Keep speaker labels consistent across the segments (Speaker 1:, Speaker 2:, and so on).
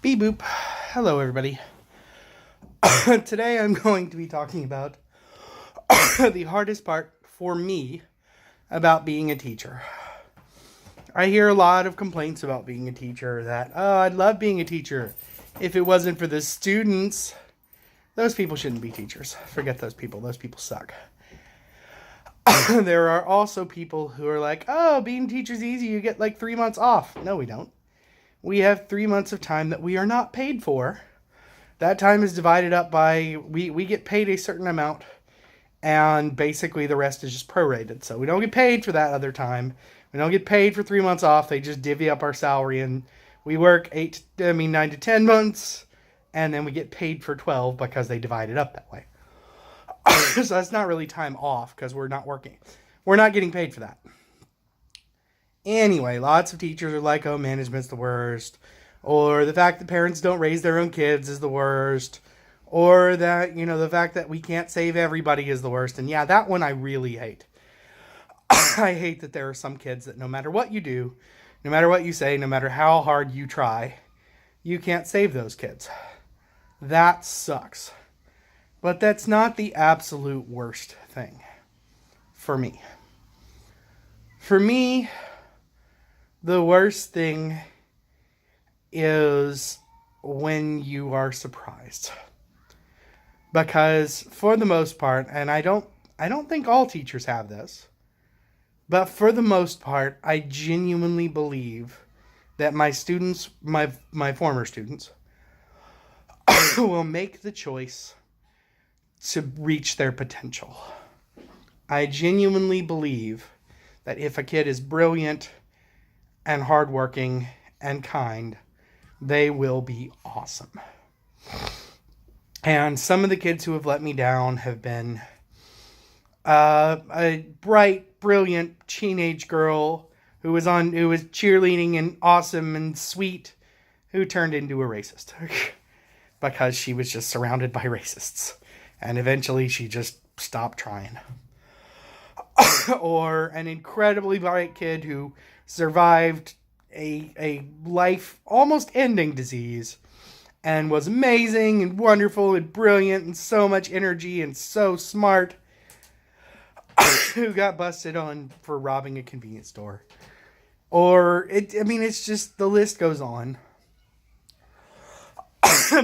Speaker 1: Beep boop. Hello, everybody. Today I'm going to be talking about the hardest part for me about being a teacher. I hear a lot of complaints about being a teacher that, oh, I'd love being a teacher if it wasn't for the students. Those people shouldn't be teachers. Forget those people. Those people suck. There are also people who are like, oh, being a teacher's easy. You get like 3 months off. No, we don't. We have 3 months of time that we are not paid for. That time is divided up by, we get paid a certain amount, and basically the rest is just prorated. So we don't get paid for that other time. We don't get paid for 3 months off. They just divvy up our salary, and we work 9 to 10 months, and then we get paid for 12 because they divide it up that way. So that's not really time off because we're not working. We're not getting paid for that. Anyway, lots of teachers are like, oh, management's the worst. Or the fact that parents don't raise their own kids is the worst. Or that, the fact that we can't save everybody is the worst. And yeah, that one I really hate. I hate that there are some kids that no matter what you do, no matter what you say, no matter how hard you try, you can't save those kids. That sucks. But that's not the absolute worst thing for me. For me, the worst thing is when you are surprised. Because for the most part, and I don't think all teachers have this, but for the most part, I genuinely believe that my students, my former students, will make the choice to reach their potential. I genuinely believe that if a kid is brilliant and hardworking and kind, they will be awesome. And some of the kids who have let me down have been a bright, brilliant teenage girl who was cheerleading and awesome and sweet, who turned into a racist because she was just surrounded by racists, and eventually she just stopped trying. Or an incredibly bright kid who survived a life almost ending disease and was amazing and wonderful and brilliant and so much energy and so smart, who got busted on for robbing a convenience store. Or it's just, the list goes on.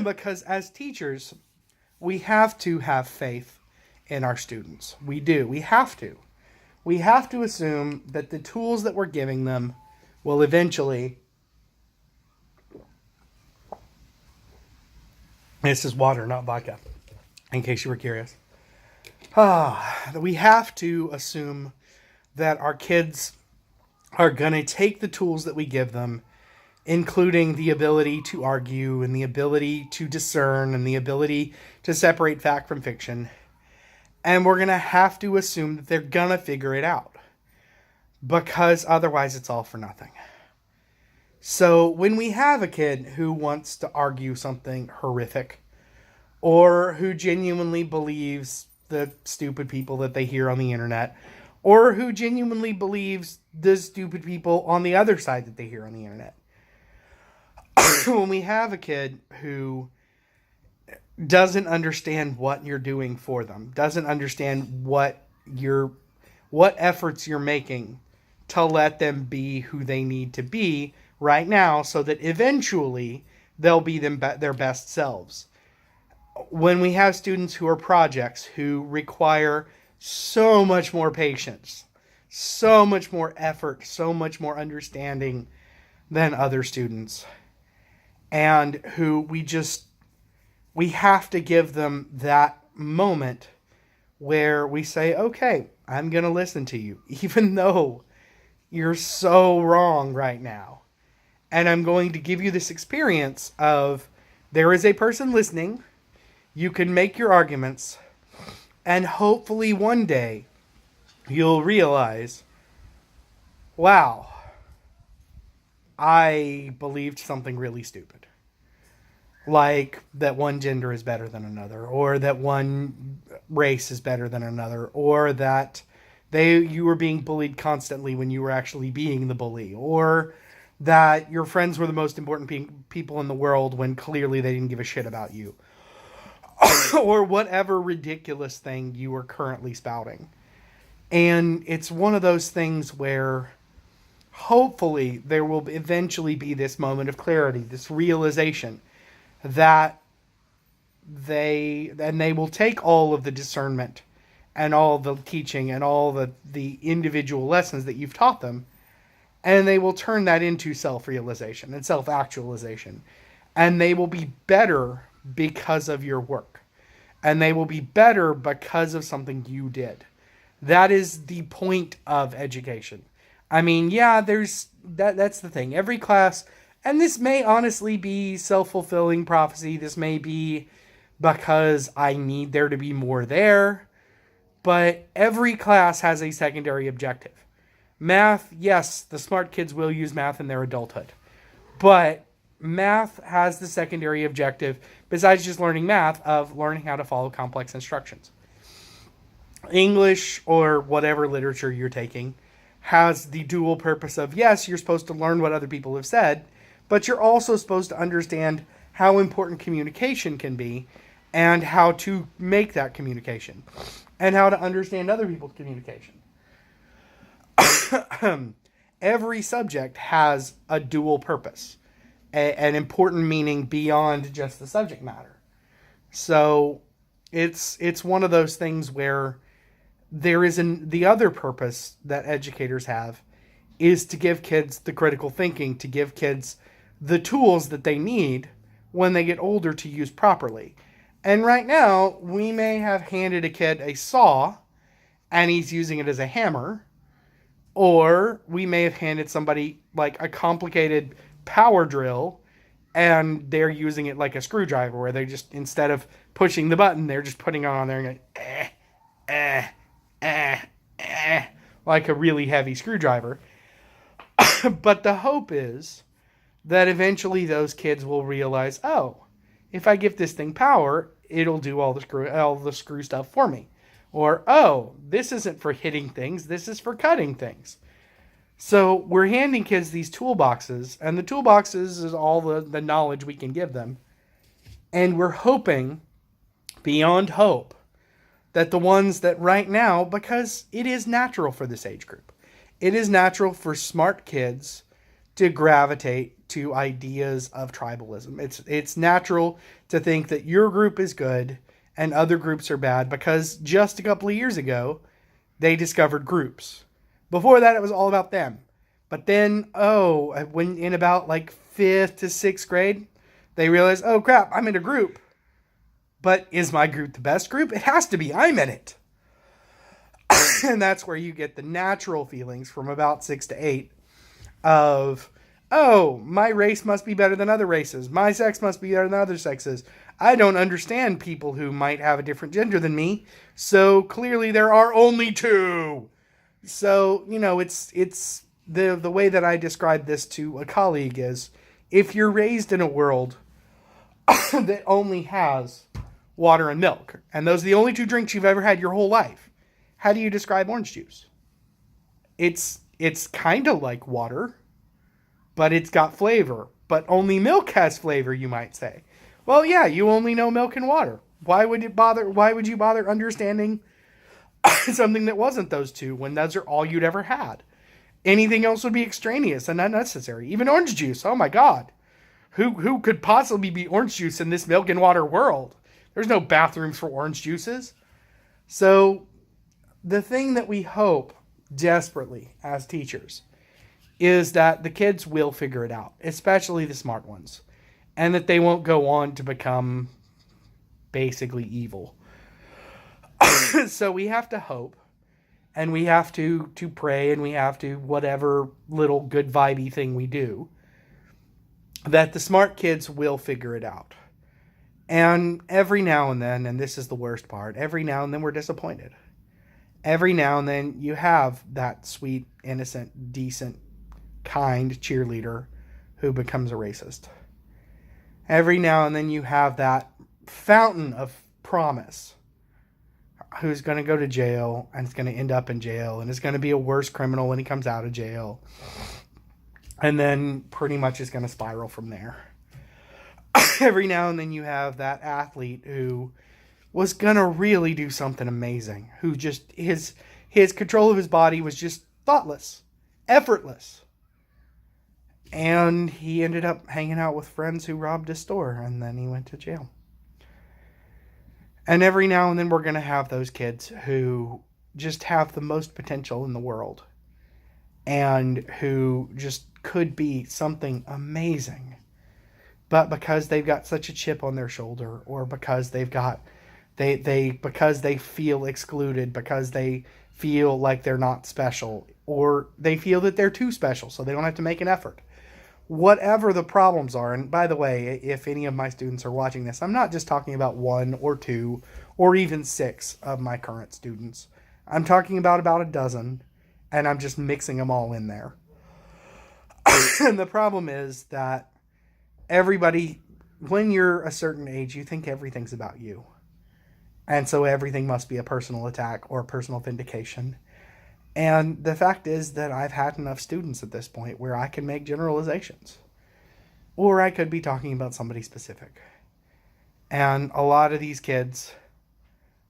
Speaker 1: Because as teachers, we have to have faith in our students. We do. We have to. We have to assume that the tools that we're giving them will eventually... This is water, not vodka, in case you were curious. We have to assume that our kids are going to take the tools that we give them, including the ability to argue and the ability to discern and the ability to separate fact from fiction. And we're going to have to assume that they're going to figure it out, because otherwise it's all for nothing. So when we have a kid who wants to argue something horrific, or who genuinely believes the stupid people that they hear on the internet, or who genuinely believes the stupid people on the other side that they hear on the internet, when we have a kid who doesn't understand what you're doing for them, doesn't understand what efforts you're making to let them be who they need to be right now, so that eventually they'll be their best selves. When we have students who are projects, who require so much more patience, so much more effort, so much more understanding than other students, and who we have to give them that moment where we say, okay, I'm going to listen to you, even though you're so wrong right now. And I'm going to give you this experience of, there is a person listening, you can make your arguments, and hopefully one day you'll realize, wow, I believed something really stupid. Like that one gender is better than another, or that one race is better than another, or that you were being bullied constantly when you were actually being the bully, or that your friends were the most important people in the world when clearly they didn't give a shit about you. Or whatever ridiculous thing you are currently spouting. And it's one of those things where hopefully there will eventually be this moment of clarity, this realization that they will take all of the discernment and all the teaching and all the individual lessons that you've taught them, and they will turn that into self-realization and self-actualization. And they will be better because of your work. And they will be better because of something you did. That is the point of education. I mean, yeah, that's the thing. Every class, and this may honestly be self-fulfilling prophecy. This may be because I need there to be more there. But every class has a secondary objective. Math, yes, the smart kids will use math in their adulthood. But math has the secondary objective, besides just learning math, of learning how to follow complex instructions. English, or whatever literature you're taking, has the dual purpose of, yes, you're supposed to learn what other people have said, but you're also supposed to understand how important communication can be and how to make that communication and how to understand other people's communication. Every subject has a dual purpose, an important meaning beyond just the subject matter. So it's one of those things where there is the other purpose that educators have is to give kids the critical thinking, to give kids the tools that they need when they get older to use properly. And right now, we may have handed a kid a saw and he's using it as a hammer, or we may have handed somebody like a complicated power drill and they're using it like a screwdriver, where they just, instead of pushing the button, they're just putting it on there and going, like a really heavy screwdriver. But the hope is that eventually those kids will realize, oh, if I give this thing power, it'll do all the screw stuff for me. Or, oh, this isn't for hitting things, this is for cutting things. So we're handing kids these toolboxes, and the toolboxes is all the knowledge we can give them. And we're hoping, beyond hope, that the ones that right now, because it is natural for this age group, it is natural for smart kids to gravitate to ideas of tribalism. It's natural to think that your group is good and other groups are bad, because just a couple of years ago, they discovered groups. Before that, it was all about them. But then, when in about like 5th to 6th grade, they realized, oh crap, I'm in a group. But is my group the best group? It has to be. I'm in it. And that's where you get the natural feelings from about 6 to 8 of, oh, my race must be better than other races. My sex must be better than other sexes. I don't understand people who might have a different gender than me. So clearly there are only 2. So, it's the way that I describe this to a colleague is, if you're raised in a world that only has water and milk, and those are the only 2 drinks you've ever had your whole life, how do you describe orange juice? It's kind of like water, but it's got flavor. But only milk has flavor, you might say. Well, yeah, you only know milk and water. Why would you bother understanding something that wasn't those 2 when those are all you'd ever had? Anything else would be extraneous and unnecessary. Even orange juice. Oh my God. Who could possibly be orange juice in this milk and water world? There's no bathrooms for orange juices. So the thing that we hope desperately as teachers is that the kids will figure it out, especially the smart ones, and that they won't go on to become basically evil. So we have to hope, and we have to pray, and we have to whatever little good vibey thing we do, that the smart kids will figure it out. And every now and then, and this is the worst part, every now and then we're disappointed. Every now and then you have that sweet, innocent, decent, kind cheerleader who becomes a racist. Every now and then you have that fountain of promise who's going to go to jail and is going to end up in jail and is going to be a worse criminal when he comes out of jail. And then pretty much is going to spiral from there. Every now and then you have that athlete who was going to really do something amazing, who just, his control of his body was just thoughtless, effortless. And he ended up hanging out with friends who robbed his store, and then he went to jail. And every now and then we're going to have those kids who just have the most potential in the world and who just could be something amazing. But because they've got such a chip on their shoulder, or because they've got because they feel excluded, because they feel like they're not special, or they feel that they're too special so they don't have to make an effort. Whatever the problems are, and by the way, if any of my students are watching this, I'm not just talking about 1 or 2 or even 6 of my current students. I'm talking about a dozen, and I'm just mixing them all in there. And the problem is that everybody, when you're a certain age, you think everything's about you. And so everything must be a personal attack or personal vindication. And the fact is that I've had enough students at this point where I can make generalizations. Or I could be talking about somebody specific. And a lot of these kids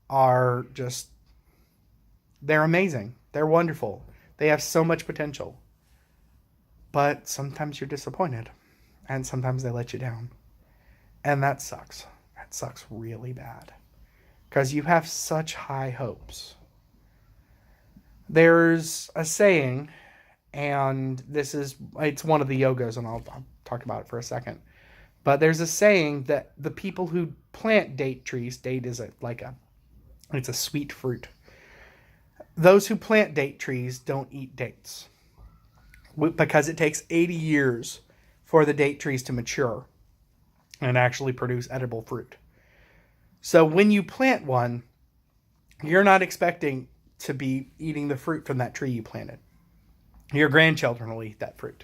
Speaker 1: are just, they're amazing. They're wonderful. They have so much potential. But sometimes you're disappointed. And sometimes they let you down. And that sucks. That sucks really bad. Because you have such high hopes. There's a saying, and it's one of the yogos, and I'll talk about it for a second. But there's a saying that the people who plant date trees, date is it's a sweet fruit. Those who plant date trees don't eat dates. Because it takes 80 years for the date trees to mature and actually produce edible fruit. So when you plant one, you're not expecting to be eating the fruit from that tree you planted. Your grandchildren will eat that fruit.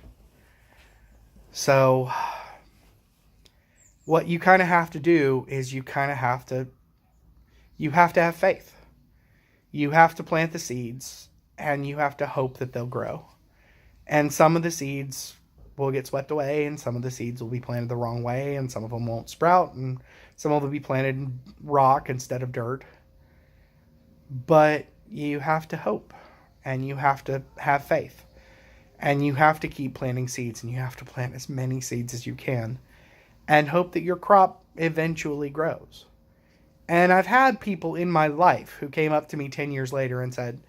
Speaker 1: So what you kind of have to do is you have to have faith. You have to plant the seeds, and you have to hope that they'll grow. And some of the seeds will get swept away, and some of the seeds will be planted the wrong way, and some of them won't sprout, and some of them will be planted in rock instead of dirt. But you have to hope, and you have to have faith, and you have to keep planting seeds, and you have to plant as many seeds as you can, and hope that your crop eventually grows. And I've had people in my life who came up to me 10 years later and said,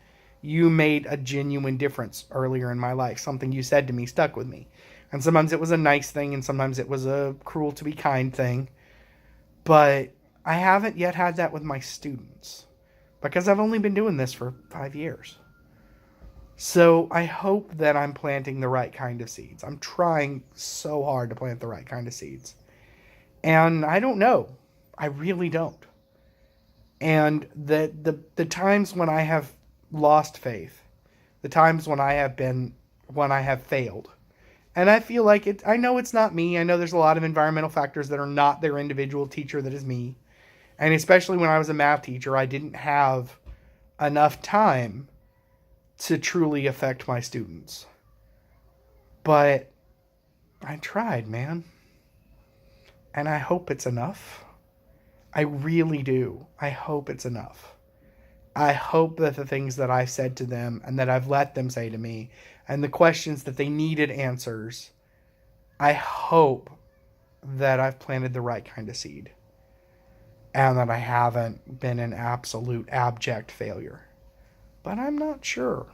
Speaker 1: "You made a genuine difference earlier in my life. Something you said to me stuck with me." And sometimes it was a nice thing, and sometimes it was a cruel to be kind thing. But I haven't yet had that with my students, because I've only been doing this for 5 years. So I hope that I'm planting the right kind of seeds. I'm trying so hard to plant the right kind of seeds. And I don't know. I really don't. And the times when I have lost faith, the times when I have failed, and I feel like I know it's not me. I know there's a lot of environmental factors that are not their individual teacher that is me. And especially when I was a math teacher, I didn't have enough time to truly affect my students. But I tried, man. And I hope it's enough. I really do. I hope it's enough. I hope that the things that I said to them and that I've let them say to me, and the questions that they needed answers, I hope that I've planted the right kind of seed. And that I haven't been an absolute abject failure. But I'm not sure.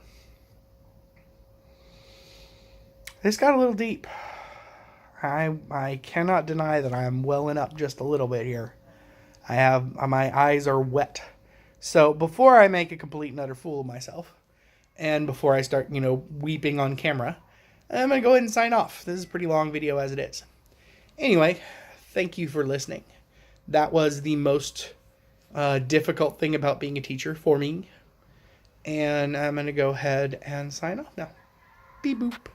Speaker 1: This got a little deep. I cannot deny that I am welling up just a little bit here. My eyes are wet. So before I make a complete and utter fool of myself, and before I start, weeping on camera, I'm going to go ahead and sign off. This is a pretty long video as it is. Anyway, thank you for listening. That was the most difficult thing about being a teacher for me. And I'm going to go ahead and sign off now. Beep boop.